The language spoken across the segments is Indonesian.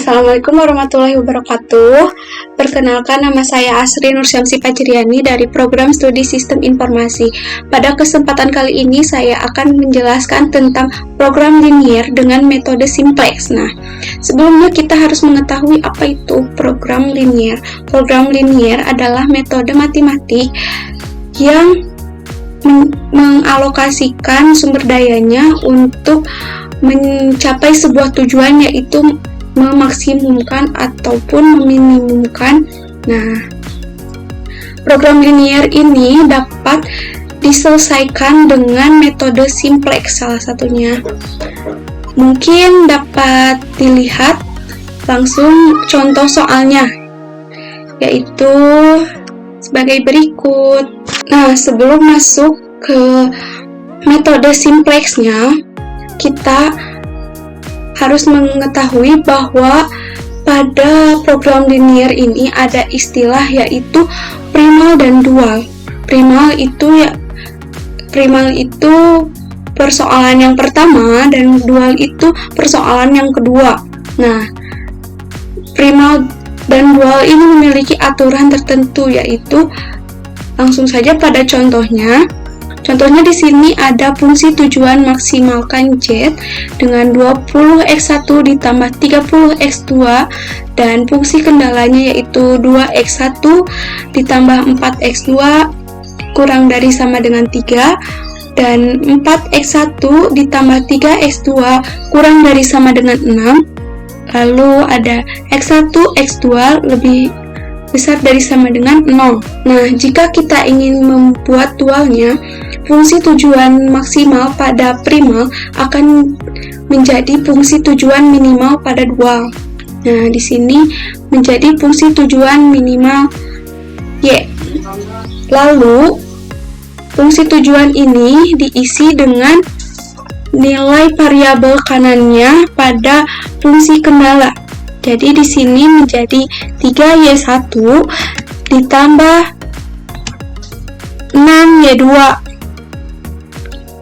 Assalamualaikum warahmatullahi wabarakatuh. Perkenalkan, nama saya Asri Nursyamsi Fajriani dari Program Studi Sistem Informasi. Pada kesempatan kali ini saya akan menjelaskan tentang program linier dengan metode simplex. Nah, sebelumnya kita harus mengetahui apa itu program linier. Program linier adalah metode matematik yang mengalokasikan sumber dayanya untuk mencapai sebuah tujuan, yaitu memaksimumkan ataupun meminimumkan. Nah, program linier ini dapat diselesaikan dengan metode simplex salah satunya. Mungkin dapat dilihat langsung contoh soalnya, yaitu sebagai berikut. Nah, sebelum masuk ke metode simplexnya, kita harus mengetahui bahwa pada program linier ini ada istilah yaitu primal dan dual. Primal itu persoalan yang pertama dan dual itu persoalan yang kedua. Nah, primal dan dual ini memiliki aturan tertentu, yaitu langsung saja pada contohnya. Contohnya di sini ada fungsi tujuan maksimalkan Z dengan 20x1 ditambah 30x2 dan fungsi kendalanya yaitu 2x1 ditambah 4x2 kurang dari sama dengan 3 dan 4x1 ditambah 3x2 kurang dari sama dengan 6. Lalu ada x1, x2 lebih besar dari sama dengan 0. Nah, jika kita ingin membuat dualnya, fungsi tujuan maksimal pada primal akan menjadi fungsi tujuan minimal pada dual. Nah, di sini menjadi fungsi tujuan minimal Y. Lalu, fungsi tujuan ini diisi dengan nilai variabel kanannya pada fungsi kendala. Jadi di sini menjadi 3Y1 ditambah 6Y2.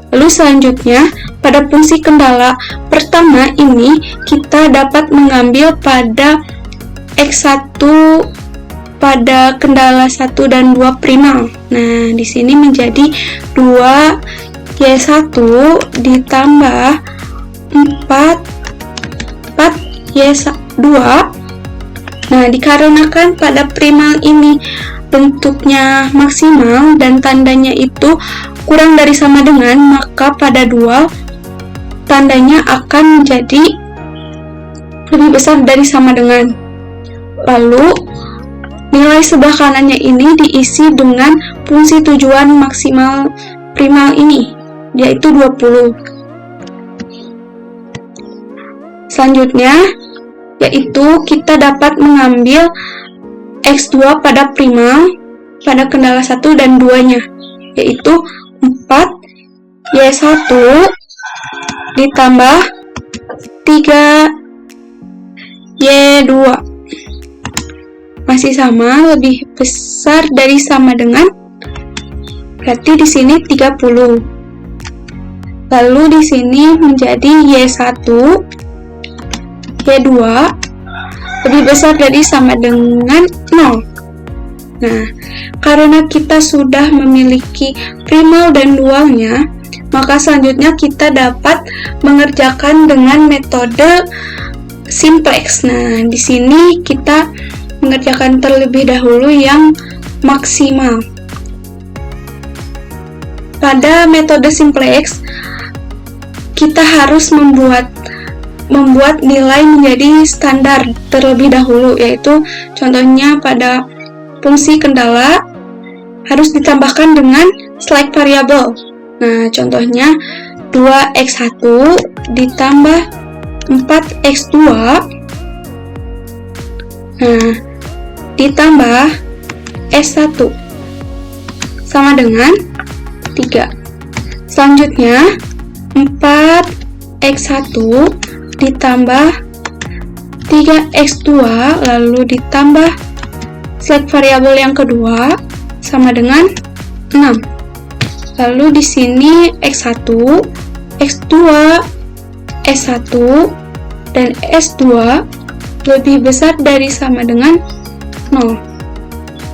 Lalu selanjutnya, pada fungsi kendala pertama ini kita dapat mengambil pada X1 pada kendala 1 dan 2 primal. Nah, di sini menjadi 2Y1 ditambah 4Y2. Nah, dikarenakan pada primal ini bentuknya maksimal dan tandanya itu kurang dari sama dengan, maka pada dual tandanya akan menjadi lebih besar dari sama dengan. Lalu nilai sebelah kanannya ini diisi dengan fungsi tujuan maksimal primal ini, yaitu 20. Selanjutnya yaitu kita dapat mengambil X2 pada primal pada kendala 1 dan 2-nya, yaitu 4Y1 ditambah 3Y2 masih sama, lebih besar dari sama dengan, berarti di sini 30. Lalu di sini menjadi Y1 Y2 lebih besar dari sama dengan 0. Nah, karena kita sudah memiliki primal dan dualnya, maka selanjutnya kita dapat mengerjakan dengan metode simplex. Nah, di sini kita mengerjakan terlebih dahulu yang maksimal. Pada metode simplex, kita harus membuat nilai menjadi standar terlebih dahulu, yaitu contohnya pada fungsi kendala harus ditambahkan dengan select variable. Nah, contohnya 2x1 ditambah 4x2 ditambah s1 sama dengan 3. Selanjutnya 4x1 ditambah 3x2 lalu ditambah select variabel yang kedua sama dengan 6. Lalu di sini x1, x2, s1 dan s2 lebih besar dari sama dengan 0.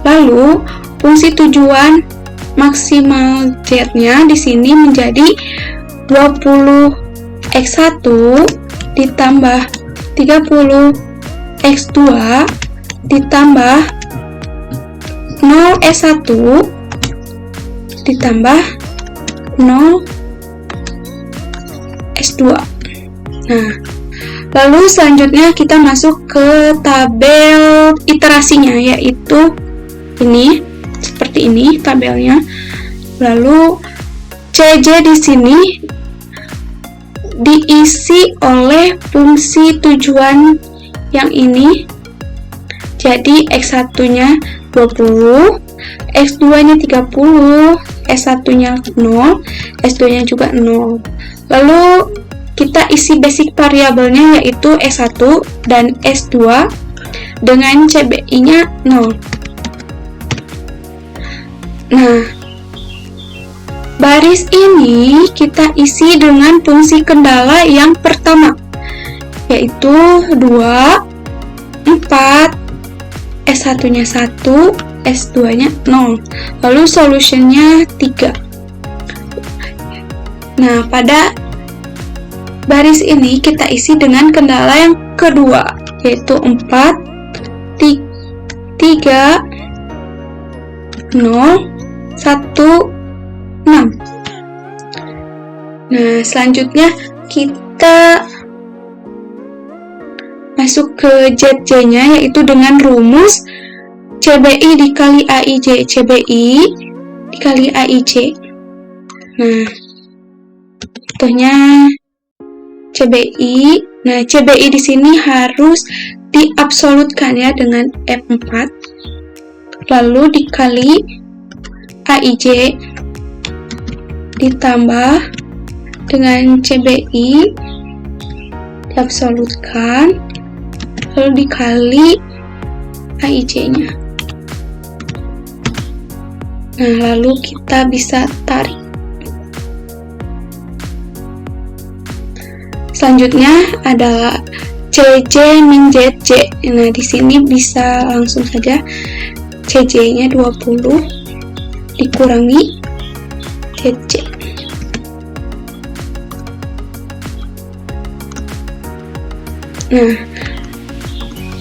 Lalu fungsi tujuan maksimal z-nya di sini menjadi 20x1 ditambah 30x2 ditambah 0s1 ditambah 0s2. Nah, lalu selanjutnya kita masuk ke tabel iterasinya, yaitu ini, seperti ini tabelnya. Lalu CJ di sini diisi oleh fungsi tujuan yang ini. Jadi X1-nya 20, X2-nya 30, S1-nya 0, S2-nya juga 0. Lalu kita isi basic variabelnya, yaitu S1 dan S2 dengan CBI-nya 0. Nah, baris ini kita isi dengan fungsi kendala yang pertama, yaitu 2, 4, S1-nya 1, S2-nya 0. Lalu solutionnya 3. Nah, pada baris ini kita isi dengan kendala yang kedua, yaitu 4, 3, 0, 1, 6. Nah, selanjutnya kita masuk ke ZJ-nya, yaitu dengan rumus CBI dikali AIJ. CBI dikali AIJ. Nah, contohnya CBI. Nah, CBI di sini harus diabsolutkan ya dengan F4. Lalu dikali AIJ ditambah dengan CBI diabsolutkan, lalu dikali AIJ-nya. Nah, lalu kita bisa tarik. Selanjutnya adalah CJ min ZJ. Nah, di sini bisa langsung saja CJ-nya 20 dikurangi ZJ. Nah,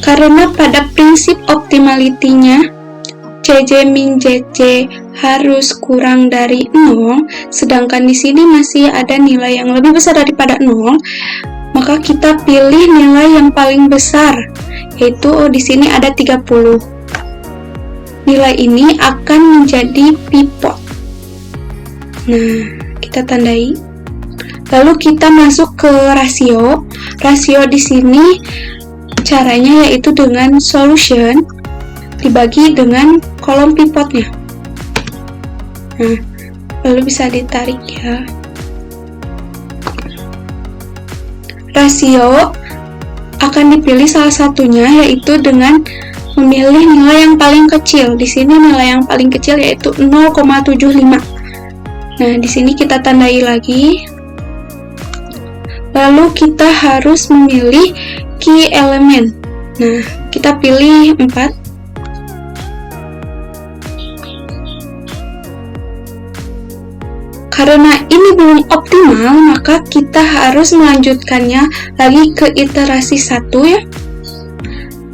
karena pada prinsip optimality-nya CJ min ZJ harus kurang dari 0, sedangkan di sini masih ada nilai yang lebih besar daripada 0, maka kita pilih nilai yang paling besar, yaitu di sini ada 30. Nilai ini akan menjadi pivot. Nah, kita tandai. Lalu kita masuk ke rasio. Rasio di sini caranya yaitu dengan solution dibagi dengan kolom pivotnya. Nah, lalu bisa ditarik ya. Rasio akan dipilih salah satunya, yaitu dengan memilih nilai yang paling kecil. Di sini nilai yang paling kecil yaitu 0,75. Nah, di sini kita tandai lagi. Lalu kita harus memilih key element. Nah, kita pilih 4. Karena ini belum optimal, maka kita harus melanjutkannya lagi ke iterasi 1 ya.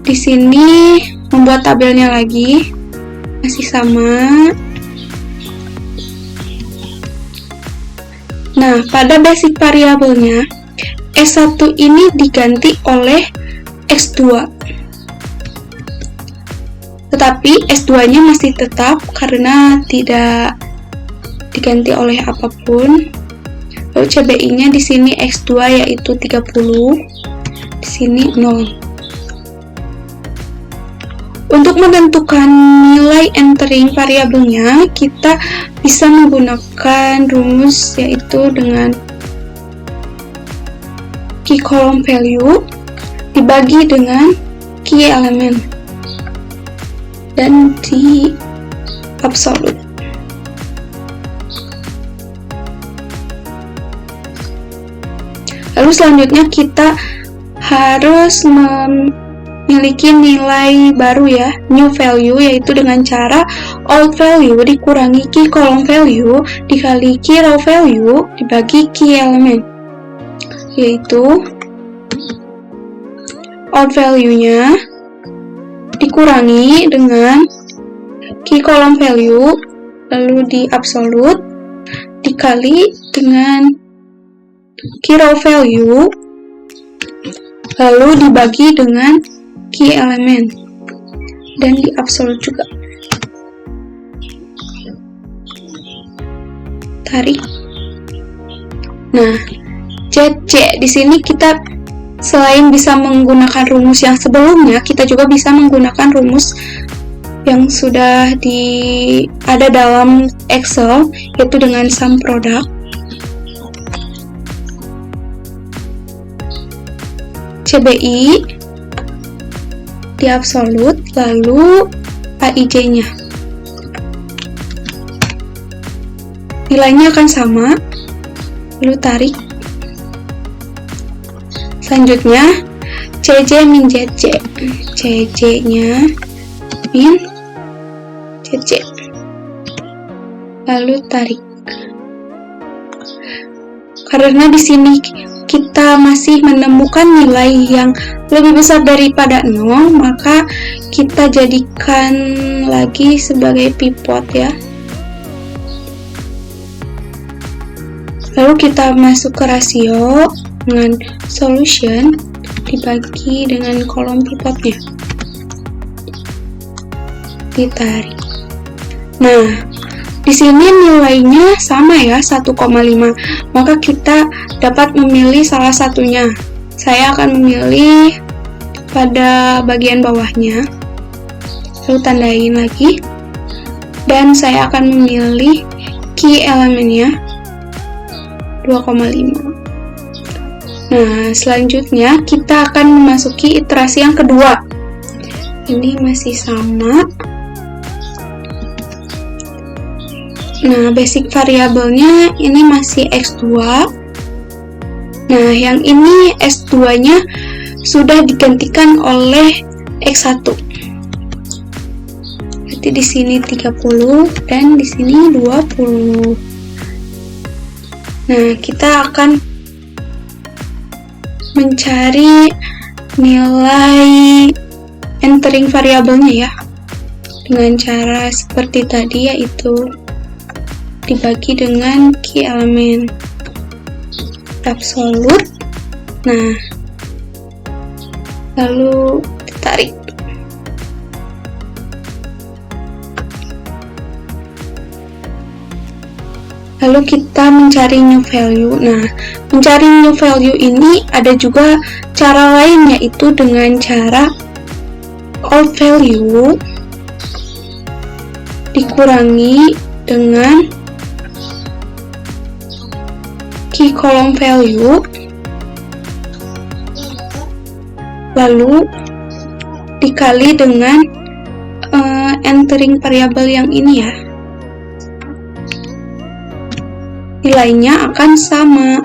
Di sini membuat tabelnya lagi, masih sama. Nah, pada basic variabelnya S1 ini diganti oleh S2. Tetapi S2-nya masih tetap karena tidak diganti oleh apapun. Lalu CBI-nya di sini X2 yaitu 30. Di sini 0. Untuk menentukan nilai entering variabelnya, kita bisa menggunakan rumus yaitu dengan key column value dibagi dengan key element dan di absolute. Lalu selanjutnya kita harus memiliki nilai baru ya, new value, yaitu dengan cara old value dikurangi key column value dikali key row value dibagi key element, yaitu old value-nya dikurangi dengan key column value lalu di absolute dikali dengan key row value lalu dibagi dengan key element dan di absolute juga. Tarik. Nah, JC di sini kita selain bisa menggunakan rumus yang sebelumnya, kita juga bisa menggunakan rumus yang sudah ada dalam Excel, yaitu dengan sum product. CBI di absolute, lalu AIJ-nya. Nilainya akan sama, lalu tarik. Selanjutnya, CJ min JJ. CJ-nya min JJ. Lalu tarik. Karena di sini kita masih menemukan nilai yang lebih besar daripada 0, maka kita jadikan lagi sebagai pivot ya. Lalu kita masuk ke rasio dengan solution dibagi dengan kolom pivotnya. Ditarik. Nah, di sini nilainya sama ya, 1,5. Maka kita dapat memilih salah satunya. Saya akan memilih pada bagian bawahnya. Lalu tandain lagi. Dan saya akan memilih key elemennya 2,5. Nah, selanjutnya kita akan memasuki iterasi yang kedua. Ini masih sama. Nah, basic variabelnya ini masih X2. Nah, yang ini S2-nya sudah digantikan oleh X1. Berarti di sini 30 dan di sini 20. Nah, kita akan mencari nilai entering variabelnya ya. Dengan cara seperti tadi, yaitu dibagi dengan key element absolute. Nah, lalu ditarik. Lalu kita mencari new value. Nah, mencari new value ini ada juga cara lain, yaitu dengan cara old value dikurangi dengan key column value lalu dikali dengan entering variabel yang ini ya. Nilainya akan sama.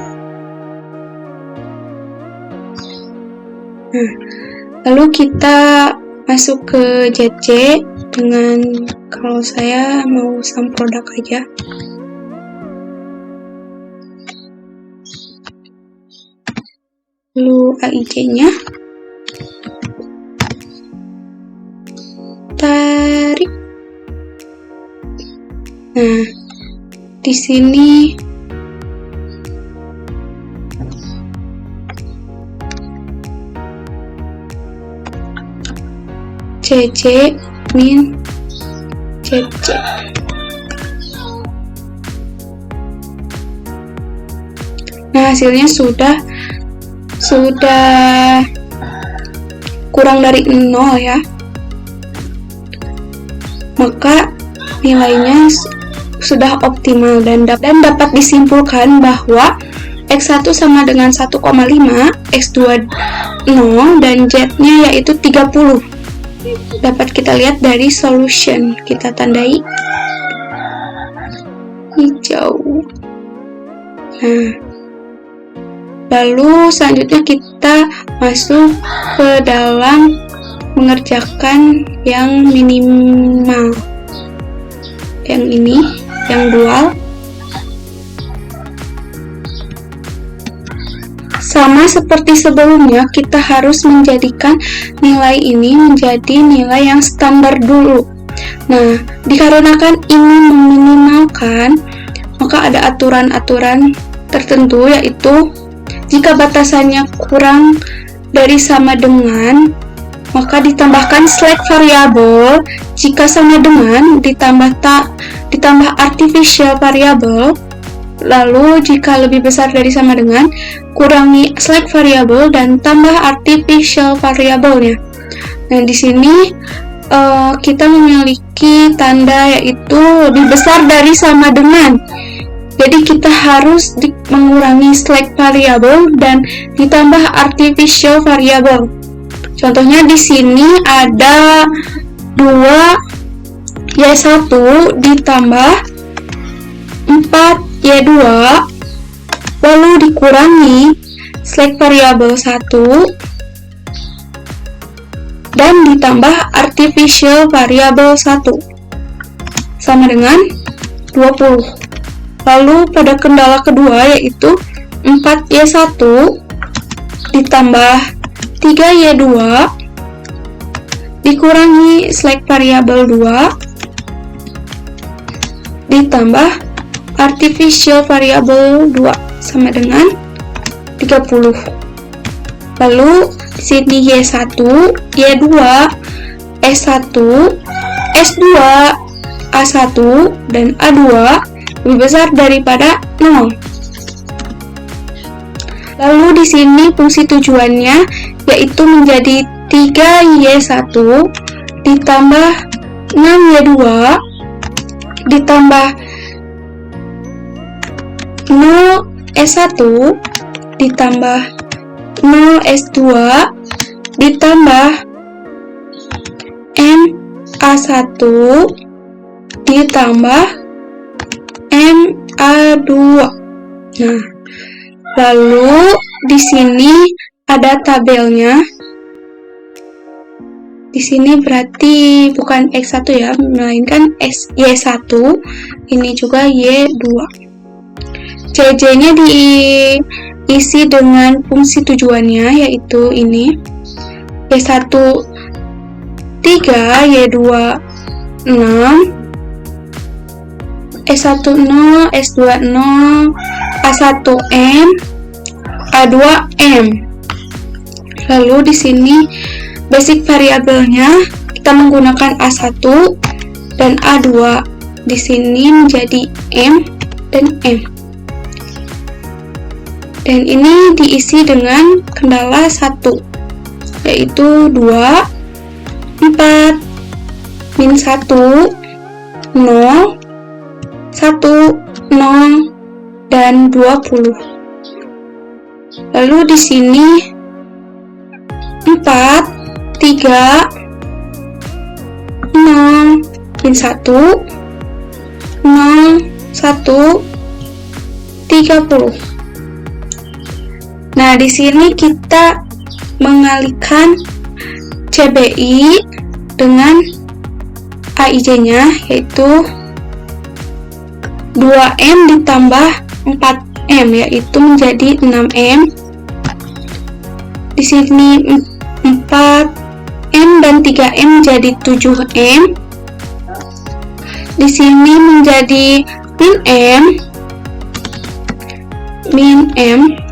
Nah, lalu kita masuk ke JC dengan, kalau saya mau sum product aja. Lalu AIJ-nya tarik. Nah, di sini CC min CC. Nah, hasilnya sudah kurang dari 0 ya. Maka nilainya sudah optimal dan dapat disimpulkan bahwa X1 sama dengan 1,5, X2 0, dan Z-nya yaitu 30. Dapat kita lihat dari solution. Kita tandai hijau. Nah, lalu selanjutnya kita masuk ke dalam mengerjakan yang minimal. Yang ini, yang dual. Sama seperti sebelumnya, kita harus menjadikan nilai ini menjadi nilai yang standar dulu. Nah, dikarenakan ini meminimalkan, maka ada aturan-aturan tertentu, yaitu jika batasannya kurang dari sama dengan, maka ditambahkan slack variable. Jika sama dengan, ditambah artificial variable. Lalu jika lebih besar dari sama dengan, kurangi slack variable dan tambah artificial variable-nya. Nah, di sini kita memiliki tanda yaitu lebih besar dari sama dengan. Jadi kita harus mengurangi slack variable dan ditambah artificial variable. Contohnya di sini ada 2Y1 ditambah 4Y2, lalu dikurangi slack variable 1 dan ditambah artificial variable 1 sama dengan 20. Lalu pada kendala kedua yaitu 4Y1 ditambah 3Y2 dikurangi slack variable 2 ditambah artificial variable 2 sama dengan 30. Lalu di sini Y1, Y2, S1, S2, A1 dan A2 lebih besar daripada 0. Lalu di sini fungsi tujuannya yaitu menjadi 3Y1 ditambah 6Y2 ditambah 0S1 ditambah 0S2 ditambah MA1 ditambah MA2. Nah, lalu di sini ada tabelnya. Di sini berarti bukan X1 ya, melainkan Y1. Ini juga Y2. CJ-nya diisi dengan fungsi tujuannya, yaitu ini Y1 3, Y2 6, S1 0, S2 0, A1 M, A2 M. Lalu di sini basic variabelnya kita menggunakan A1 dan A2. Di sini menjadi M dan M. Dan ini diisi dengan kendala 1, yaitu 2, 4, min 1, 0, 1, 0, dan 20. Lalu di sini 4, 3, 0, min 1, 0, 1, 30. Nah, di sini kita mengalihkan CBI dengan AIJ-nya, yaitu 2M ditambah 4M, yaitu menjadi 6M. Di sini 4M dan 3M menjadi 7M. Di sini menjadi min M.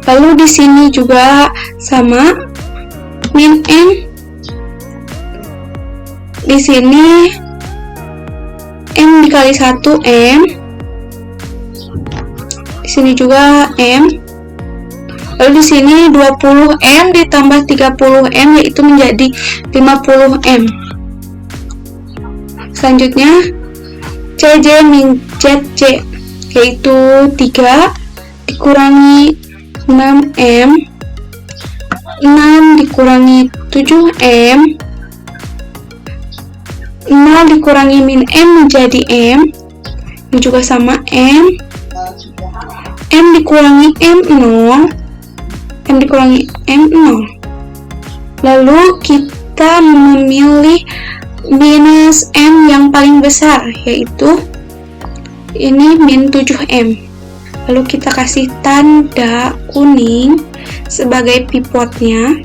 Lalu di sini juga sama, min M. Di sini M dikali 1 M. Di sini juga M. Lalu di sini 20M ditambah 30M, yaitu menjadi 50M. Selanjutnya CJ min ZC, yaitu 3 dikurangi 6M, 6 dikurangi 7M, 0 dikurangi min M menjadi M. Ini juga sama M. M dikurangi M0, M dikurangi M0. Lalu kita memilih minus M yang paling besar, yaitu ini min 7M. Lalu kita kasih tanda kuning sebagai pivotnya.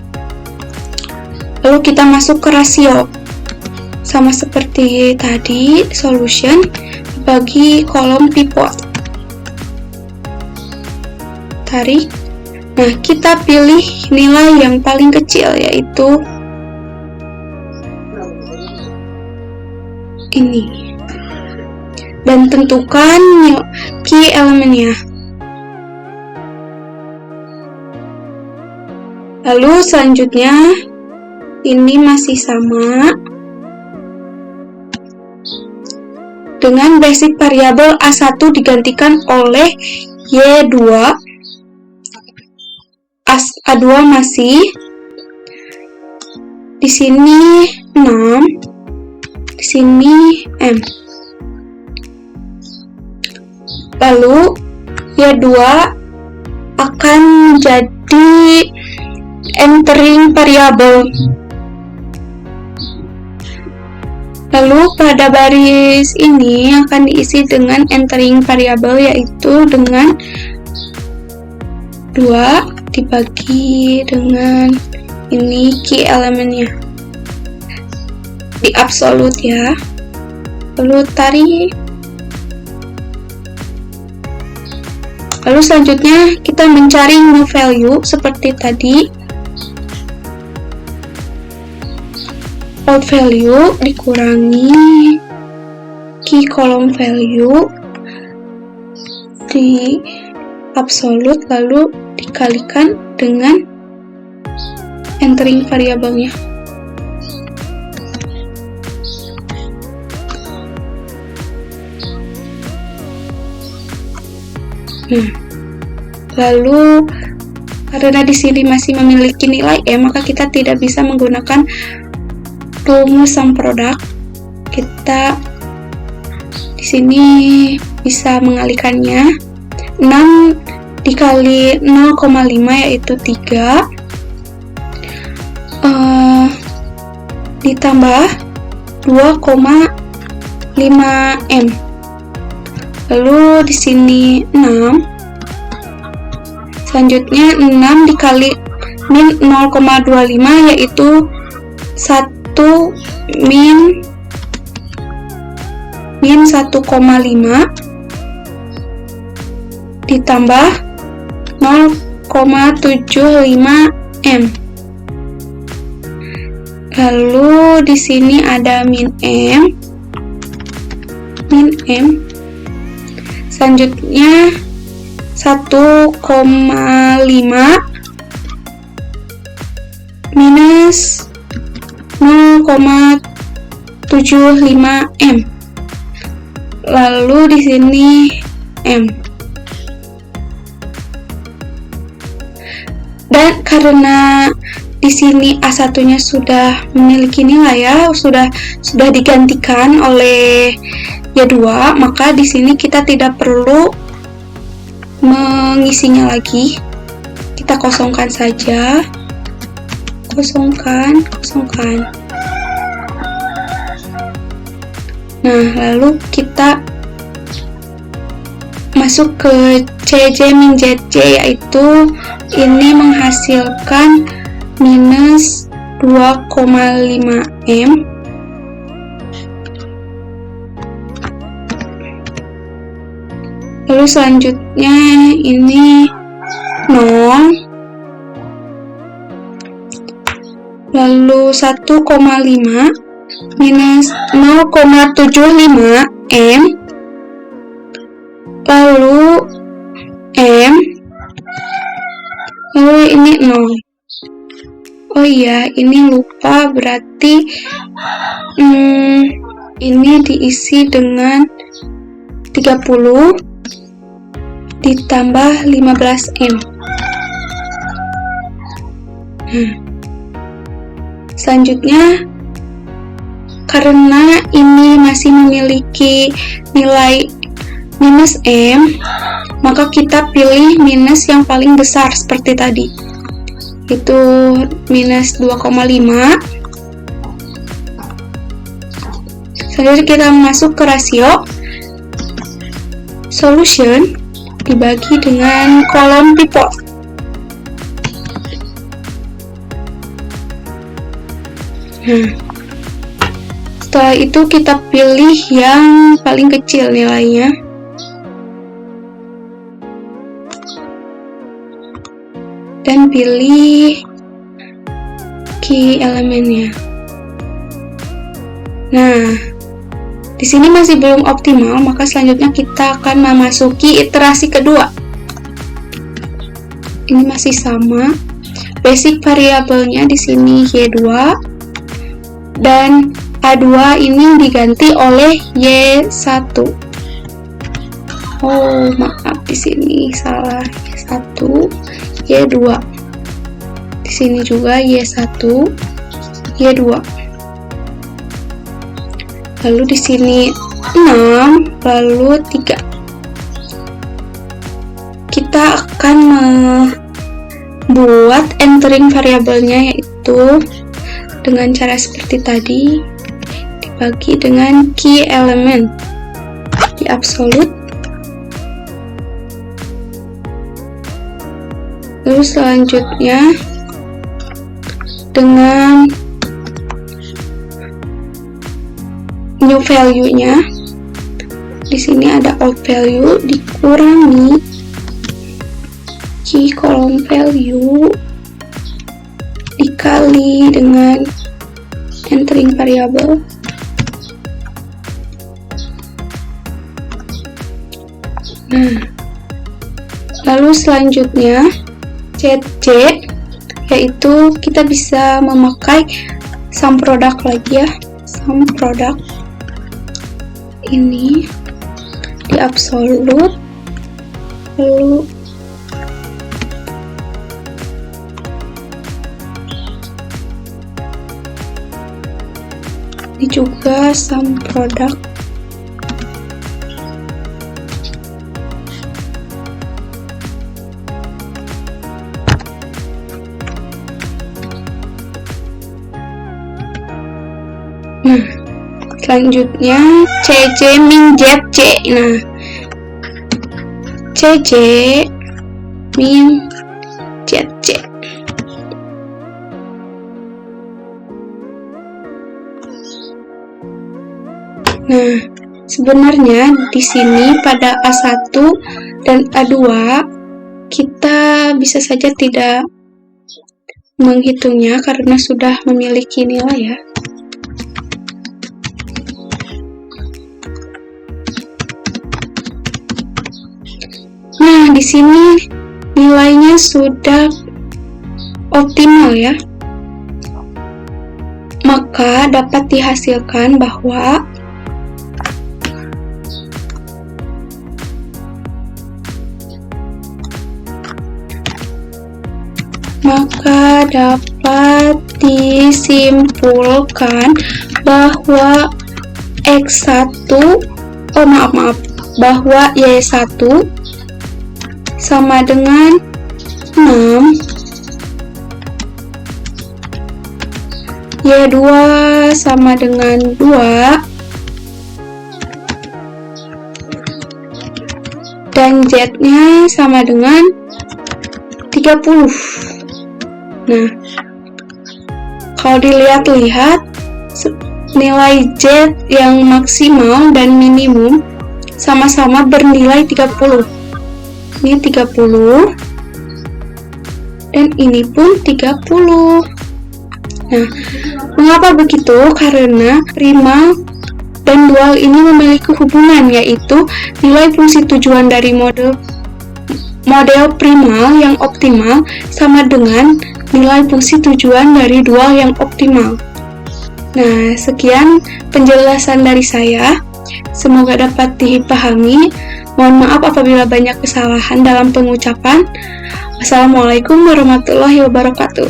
Lalu kita masuk ke rasio. Sama seperti tadi, solution bagi kolom pivot. Tarik. Nah, kita pilih nilai yang paling kecil, yaitu ini. Dan tentukan key elemennya. Lalu selanjutnya, ini masih sama. Dengan basic variabel A1 digantikan oleh Y2. A2 masih di sini 6, di sini M. Lalu Y2 akan jadi entering variabel. Lalu pada baris ini akan diisi dengan entering variabel, yaitu dengan 2 dibagi dengan ini key elemennya di absolute ya. Lalu tarik. Lalu selanjutnya kita mencari new value seperti tadi. Old value dikurangi key column value di absolute, lalu dikalikan dengan entering variabelnya. Lalu karena di sini masih memiliki nilai M, maka kita tidak bisa menggunakan rumus sum product. Kita di sini bisa mengalihkannya. 6 dikali 0,5 yaitu 3, ditambah 2,5M. Lalu di sini 6. Selanjutnya 6 dikali min 0,25 yaitu 1 min 1,5 ditambah 0,75M. Lalu di sini ada min M. Selanjutnya 1,5 minus 0,75M. Lalu di sini M. Dan karena di sini A1-nya sudah memiliki nilai ya, sudah digantikan oleh Y2, maka di sini kita tidak perlu mengisinya lagi. Kita kosongkan saja. Kosongkan. Nah, lalu kita masuk ke CJ min ZJ, yaitu ini menghasilkan minus 2,5M. Lalu selanjutnya ini 0. Lalu 1,5 minus 0,75M. Lalu M. Lalu ini 0. Oh iya, ini lupa, berarti ini diisi dengan 30 ditambah 15M. Selanjutnya, karena ini masih memiliki nilai minus M, maka kita pilih minus yang paling besar seperti tadi. itu minus 2,5. Selanjutnya kita masuk ke rasio solution dibagi dengan kolom report. Nah, setelah itu kita pilih yang paling kecil nilainya. Dan pilih key elemennya. Nah, di sini masih belum optimal, maka selanjutnya kita akan memasuki iterasi kedua. Ini masih sama. Basic variabelnya di sini Y2 dan A2 ini diganti oleh Y1. Oh, maaf di sini salah. Y1, Y2. Di sini juga Y1, Y2. Lalu di sini 6, lalu 3. Kita akan membuat entering variabelnya, yaitu dengan cara seperti tadi, dibagi dengan key element di absolute. Lalu selanjutnya dengan new value-nya, di sini ada old value dikurangi key kolom value dikali dengan entering variable. Nah, lalu selanjutnya CC, yaitu kita bisa memakai sum product lagi ya, sum product ini di absolute, lalu ini juga sum product. Nah, selanjutnya CC min ZC. Nah, CC min ZC. Nah, sebenarnya di sini pada A1 dan A2 kita bisa saja tidak menghitungnya karena sudah memiliki nilai ya. Nah, di sini nilainya sudah optimal ya. Maka dapat dihasilkan bahwa dapat disimpulkan bahwa X1 bahwa Y1 sama dengan 6, Y2 sama dengan 2, dan Z-nya sama dengan 30. Nah, kalau dilihat-lihat nilai Z yang maksimal dan minimum sama-sama bernilai 30. Ini 30 dan ini pun 30. Nah, mengapa begitu? Karena primal dan dual ini memiliki hubungan, yaitu nilai fungsi tujuan dari model primal yang optimal sama dengan nilai fungsi tujuan dari dual yang optimal. Nah, sekian penjelasan dari saya. Semoga dapat dipahami. Mohon maaf apabila banyak kesalahan dalam pengucapan. Wassalamualaikum warahmatullahi wabarakatuh.